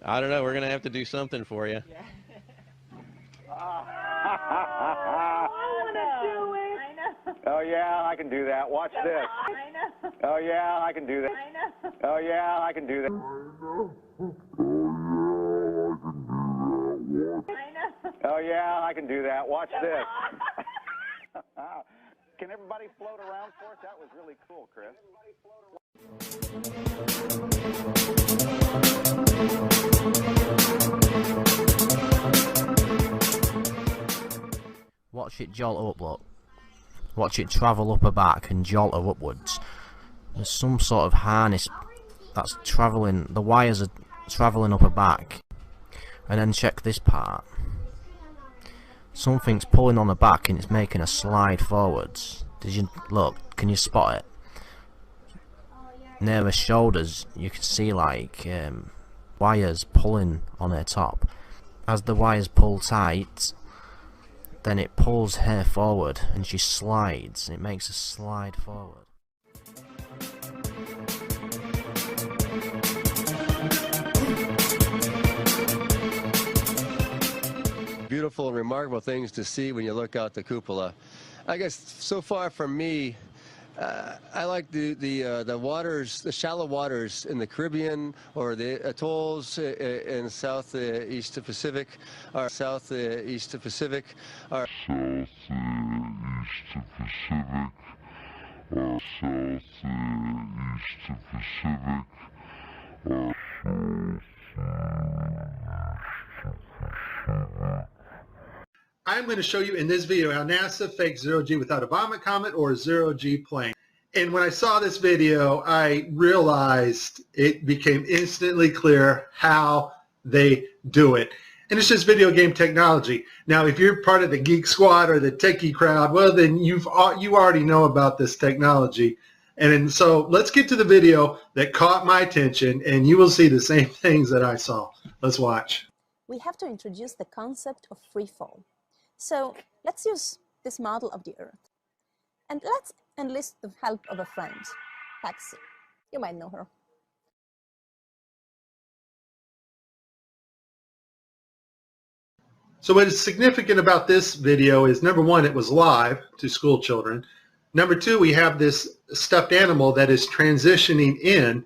I don't know. We're going to have to do something for you. Yeah. I want to do it. I know. Oh, yeah, I can do that. Watch this. I know. Oh, yeah, I can do that. I know. Oh, yeah, I can do that. I know. Oh, yeah, I can do that. Watch this. Can everybody float around for us? That was really cool, Chris. Watch it jolt up, look. Watch it travel up her back and jolt her upwards. There's some sort of harness that's travelling, the wires are travelling up her back. And then check this part. Something's pulling on her back and it's making her slide forwards. Did you look? Can you spot it? Near her shoulders you can see like wires pulling on her top. As the wires pull tight, then it pulls her forward and she slides. It makes her slide forward. Beautiful and remarkable things to see when you look out the cupola. I guess so far from me, I like the waters, the shallow waters in the Caribbean or the atolls in southeast Pacific, or southeast Pacific, or I'm going to show you in this video how NASA fakes zero-G without a vomit comet or a zero-G plane. And when I saw this video, I realized it became instantly clear how they do it. And it's just video game technology. Now, if you're part of the Geek Squad or the techie crowd, well, then you already know about this technology. And so let's get to the video that caught my attention, and you will see the same things that I saw. Let's watch. We have to introduce the concept of free fall. So let's use this model of the Earth. And let's enlist the help of a friend, Patsy. You might know her. So what is significant about this video is, number one, it was live to school children. Number two, we have this stuffed animal that is transitioning in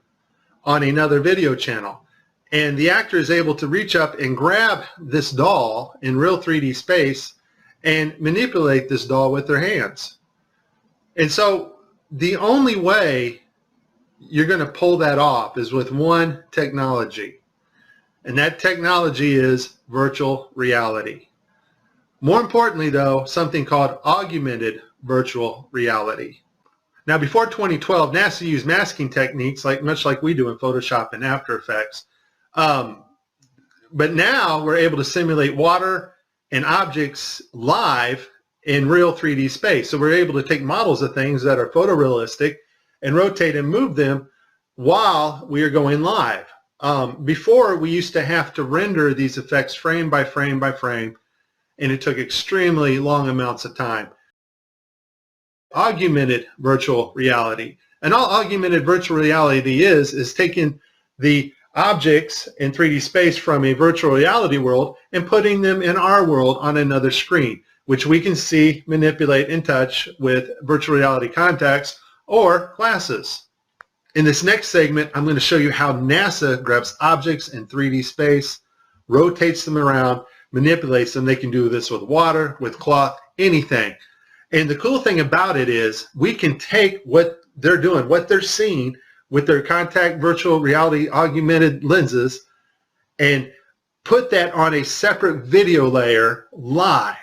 on another video channel. And the actor is able to reach up and grab this doll in real 3D space and manipulate this doll with their hands. And so the only way you're going to pull that off is with one technology. And that technology is virtual reality. More importantly, though, something called augmented virtual reality. Now, before 2012, NASA used masking techniques much like we do in Photoshop and After Effects. But now we're able to simulate water and objects live in real 3D space. So we're able to take models of things that are photorealistic and rotate and move them while we are going live. Before, we used to have to render these effects frame by frame by frame, and it took extremely long amounts of time. Augmented virtual reality. And all augmented virtual reality is taking the objects in 3D space from a virtual reality world and putting them in our world on another screen. which we can see, manipulate, and touch with virtual reality contacts or glasses. In this next segment, I'm going to show you how NASA grabs objects in 3D space, rotates them around, manipulates them. They can do this with water, with cloth, anything. And the cool thing about it is we can take what they're doing, what they're seeing with their contact virtual reality augmented lenses, and put that on a separate video layer live.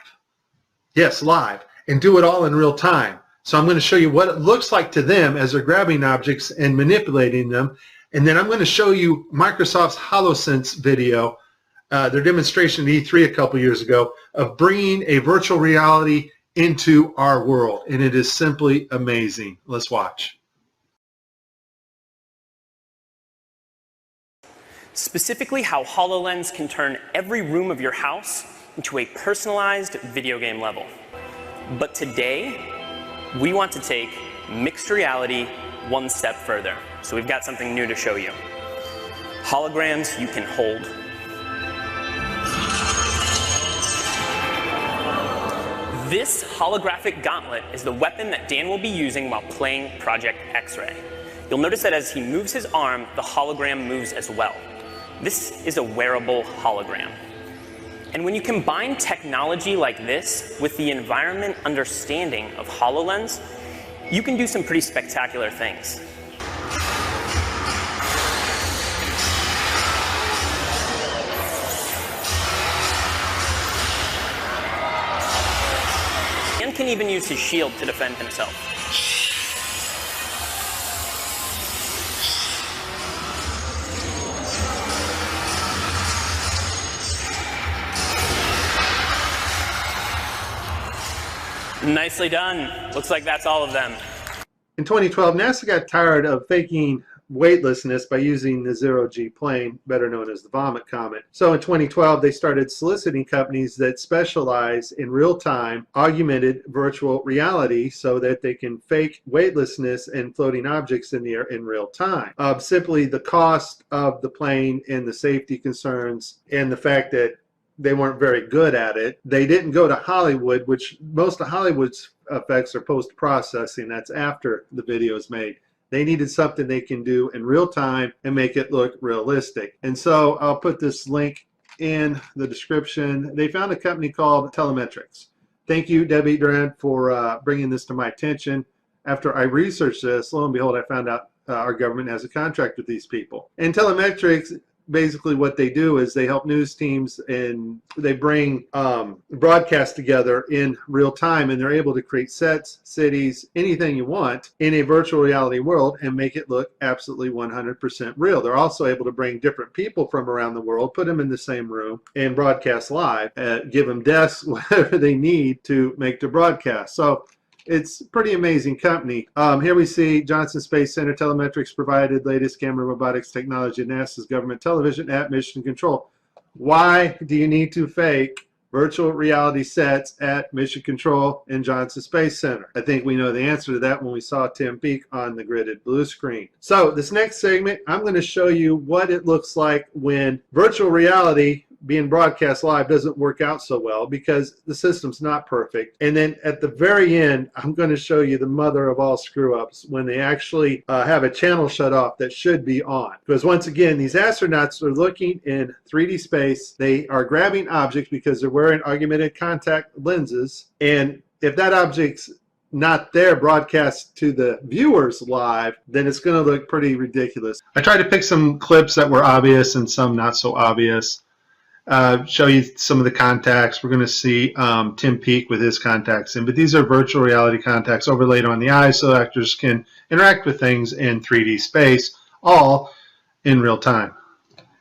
Yes, live, and do it all in real time. So I'm going to show you what it looks like to them as they're grabbing objects and manipulating them. And then I'm going to show you Microsoft's HoloSense video, their demonstration at E3 a couple years ago, of bringing a virtual reality into our world. And it is simply amazing. Let's watch. Specifically, how HoloLens can turn every room of your house into a personalized video game level. But today, we want to take mixed reality one step further. So we've got something new to show you. Holograms you can hold. This holographic gauntlet is the weapon that Dan will be using while playing Project X-Ray. You'll notice that as he moves his arm, the hologram moves as well. This is a wearable hologram. And when you combine technology like this with the environment understanding of HoloLens, you can do some pretty spectacular things. Dan can even use his shield to defend himself. Nicely done. Looks like that's all of them. In 2012, NASA got tired of faking weightlessness by using the zero-G plane, better known as the Vomit Comet. So in 2012, they started soliciting companies that specialize in real-time augmented virtual reality so that they can fake weightlessness and floating objects in the air in real time. Simply the cost of the plane and the safety concerns and the fact that they weren't very good at it. They didn't go to Hollywood, which most of Hollywood's effects are post-processing. That's after the video is made. They needed something they can do in real time and make it look realistic. And so I'll put this link in the description. They found a company called Telemetrics. Thank you, Debbie Durant, for bringing this to my attention. After I researched this, lo and behold, I found out our government has a contract with these people. And Telemetrics, basically what they do is they help news teams and they bring broadcasts together in real time, and they're able to create sets, cities, anything you want in a virtual reality world and make it look absolutely 100% real. They're also able to bring different people from around the world, put them in the same room and broadcast live, give them desks, whatever they need to make the broadcast. So it's a pretty amazing company. Here we see Johnson Space Center. Telemetrics provided latest camera robotics technology to NASA's government television at Mission Control. Why do you need to fake virtual reality sets at Mission Control and Johnson Space Center? I think we know the answer to that when we saw Tim Peake on the gridded blue screen. So this next segment, I'm going to show you what it looks like when virtual reality being broadcast live doesn't work out so well because the system's not perfect. And then at the very end, I'm going to show you the mother of all screw-ups when they actually have a channel shut off that should be on. Because once again, these astronauts are looking in 3D space. They are grabbing objects because they're wearing augmented contact lenses. And if that object's not there broadcast to the viewers live, then it's going to look pretty ridiculous. I tried to pick some clips that were obvious and some not so obvious. Show you some of the contacts. We're going to see Tim Peake with his contacts in, but these are virtual reality contacts overlaid on the eyes so actors can interact with things in 3D space, all in real time.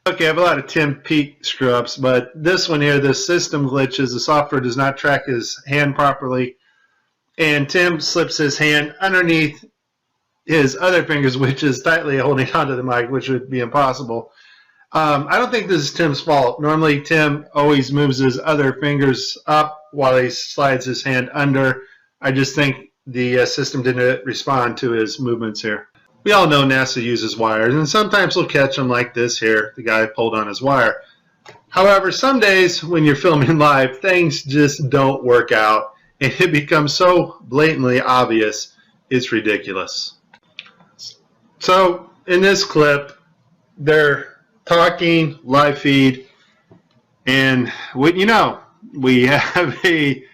Okay, I have a lot of Tim Peake screw-ups, but this one here, the system glitches. The software does not track his hand properly, and Tim slips his hand underneath his other fingers, which is tightly holding onto the mic, which would be impossible. I don't think this is Tim's fault. Normally, Tim always moves his other fingers up while he slides his hand under. I just think the system didn't respond to his movements here. We all know NASA uses wires, and sometimes they'll catch them like this here. The guy pulled on his wire. However, some days when you're filming live, things just don't work out, and it becomes so blatantly obvious, it's ridiculous. So, in this clip, they're talking, live feed, and we have a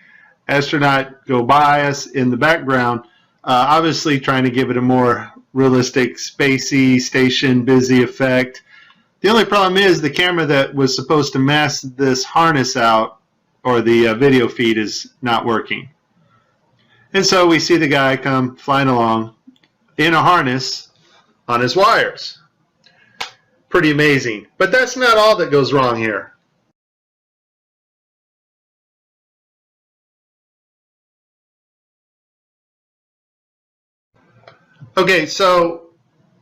astronaut go by us in the background, obviously trying to give it a more realistic, spacey, station busy effect. The only problem is the camera that was supposed to mask this harness out, or the video feed, is not working. And so we see the guy come flying along in a harness on his wires. Pretty amazing. But that's not all that goes wrong here. Okay, so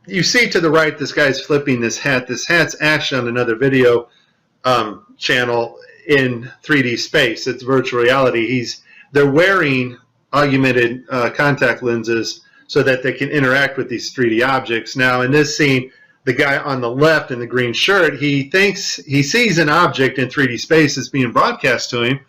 you see to the right, this guy's flipping this hat. This hat's actually on another video channel in 3D space. It's virtual reality. They're wearing augmented contact lenses so that they can interact with these 3D objects. Now, in this scene, the guy on the left in the green shirt, he thinks he sees an object in 3D space that's being broadcast to him.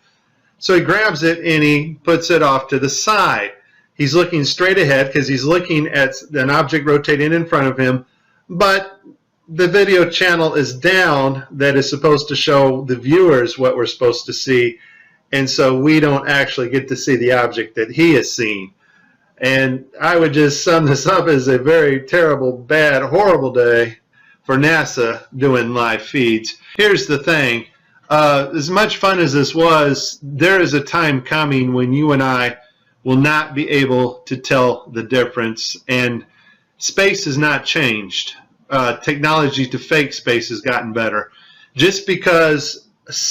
So he grabs it and he puts it off to the side. He's looking straight ahead because he's looking at an object rotating in front of him, but the video channel is down that is supposed to show the viewers what we're supposed to see, and so we don't actually get to see the object that he is seeing. And I would just sum this up as a very terrible, bad, horrible day for NASA doing live feeds. Here's the thing. As much fun as this was, there is a time coming when you and I will not be able to tell the difference, and space has not changed. Technology to fake space has gotten better. Just because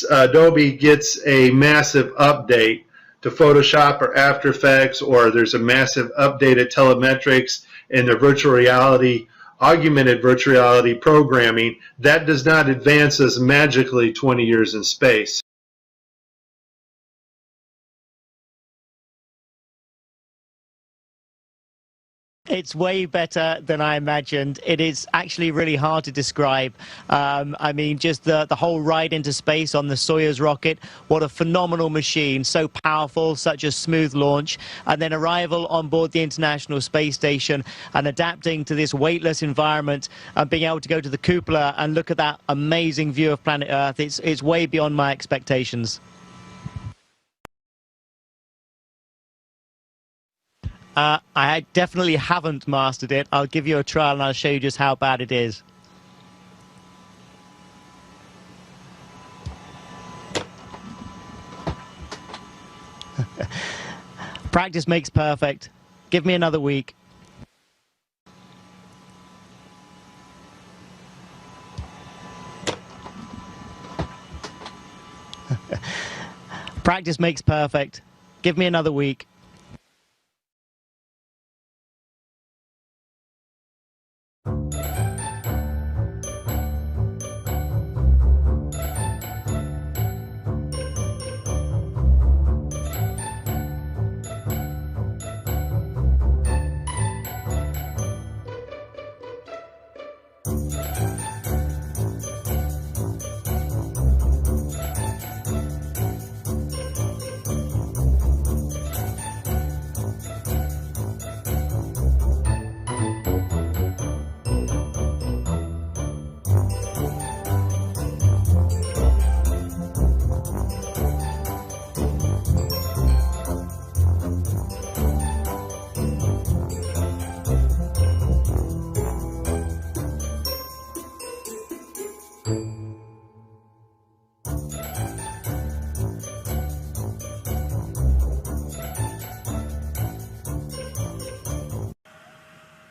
Adobe gets a massive update to Photoshop or After Effects, or there's a massive update at Telemetrics and their virtual reality, augmented virtual reality programming, that does not advance us magically 20 years in space. It's way better than I imagined. It is actually really hard to describe. I mean, just the whole ride into space on the Soyuz rocket, what a phenomenal machine, so powerful, such a smooth launch, and then arrival on board the International Space Station and adapting to this weightless environment and being able to go to the cupola and look at that amazing view of planet Earth. It's way beyond my expectations. I definitely haven't mastered it. I'll give you a trial and I'll show you just how bad it is. Practice makes perfect. Give me another week. Practice makes perfect. Give me another week.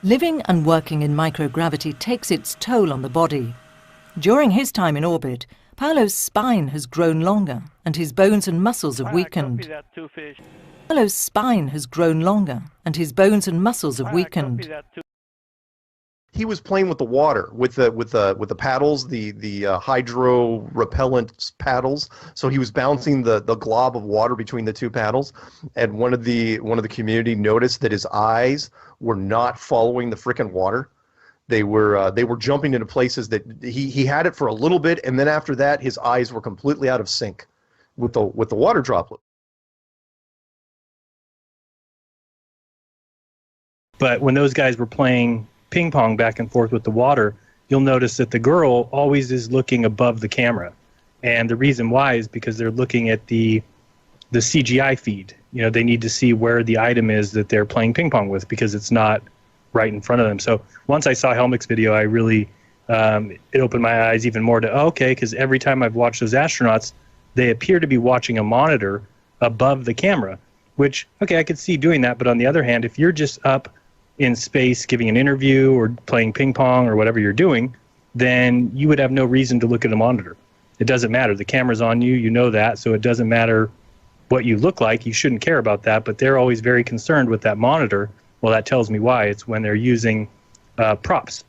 Living and working in microgravity takes its toll on the body. During his time in orbit, Paolo's spine has grown longer and his bones and muscles have weakened. Paolo's spine has grown longer and his bones and muscles have weakened. He was playing with the water, with the paddles, the hydro repellent paddles. So he was bouncing the glob of water between the two paddles, and one of the community noticed that his eyes were not following the frickin' water. They were jumping into places that he had it for a little bit, and then after that, his eyes were completely out of sync with the water droplet. But when those guys were playing ping pong back and forth with the water, you'll notice that the girl always is looking above the camera. And the reason why is because they're looking at the CGI feed. You know, they need to see where the item is that they're playing ping pong with, because it's not right in front of them. So once I saw Helmick's video, I really, it opened my eyes even more to, okay, because every time I've watched those astronauts, they appear to be watching a monitor above the camera, which, okay, I could see doing that. But on the other hand, if you're just up in space giving an interview or playing ping pong or whatever you're doing, then you would have no reason to look at a monitor. It doesn't matter. The camera's on you, you know that, so it doesn't matter what you look like. You shouldn't care about that, but they're always very concerned with that monitor. Well, that tells me why. It's when they're using props.